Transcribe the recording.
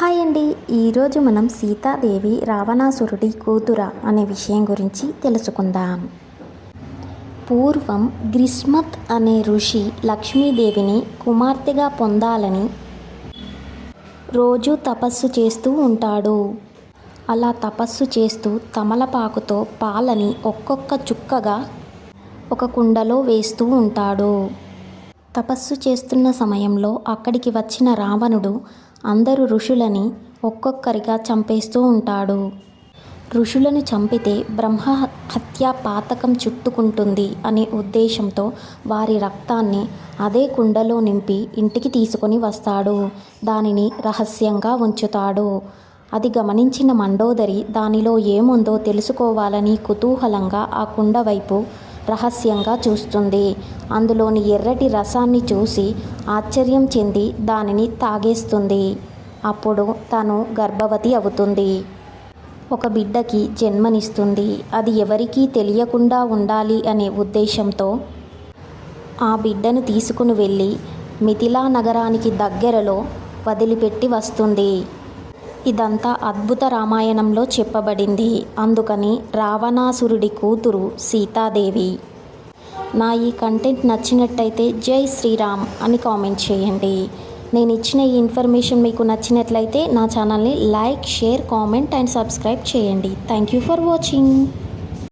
Hi అండి. ఈరోజు మనం సీతాదేవి రావణాసురుడి కూతుర అనే విషయం గురించి తెలుసుకుందాం. పూర్వం గ్రీష్మత్ అనే ఋషి లక్ష్మీదేవిని కుమార్తెగా పొందాలని రోజు తపస్సు చేస్తూ ఉంటాడు. అలా తపస్సు చేస్తూ తమలపాకుతో పాలని ఒక్కొక్క చుక్కగా ఒక కుండలో వేస్తూ ఉంటాడు. తపస్సు చేస్తున్న సమయంలో అక్కడికి వచ్చిన రావణుడు అందరు ఋషులని ఒక్కొక్కరిగా చంపేస్తూ ఉంటాడు. ఋషులను చంపితే బ్రహ్మ హత్యా పాతకం చుట్టుకుంటుంది అనే ఉద్దేశంతో వారి రక్తాన్ని అదే కుండలో నింపి ఇంటికి తీసుకొని వస్తాడు. దానిని రహస్యంగా ఉంచుతాడు. అది గమనించిన మండోదరి దానిలో ఏముందో తెలుసుకోవాలని కుతూహలంగా ఆ కుండ వైపు రహస్యంగా చూస్తుంది. అందులోని ఎర్రటి రసాన్ని చూసి ఆశ్చర్యం చెంది దానిని తాగేస్తుంది. అప్పుడు తను గర్భవతి అవుతుంది. ఒక బిడ్డకి జన్మనిస్తుంది. అది ఎవరికీ తెలియకుండా ఉండాలి అనే ఉద్దేశంతో ఆ బిడ్డను తీసుకుని వెళ్ళి మిథిలా నగరానికి దగ్గరలో వదిలిపెట్టి వస్తుంది. ఇదంతా అద్భుత రామాయణంలో చెప్పబడింది. అందుకని రావణాసురుడి కూతురు సీతాదేవి. నా ఈ కంటెంట్ నచ్చినట్టయితే జై శ్రీరామ్ అని కామెంట్ చేయండి. నేను ఇచ్చిన ఈ ఇన్ఫర్మేషన్ మీకు నచ్చినట్లయితే నా ఛానల్ని like, share, comment and subscribe చేయండి. Thank you for watching.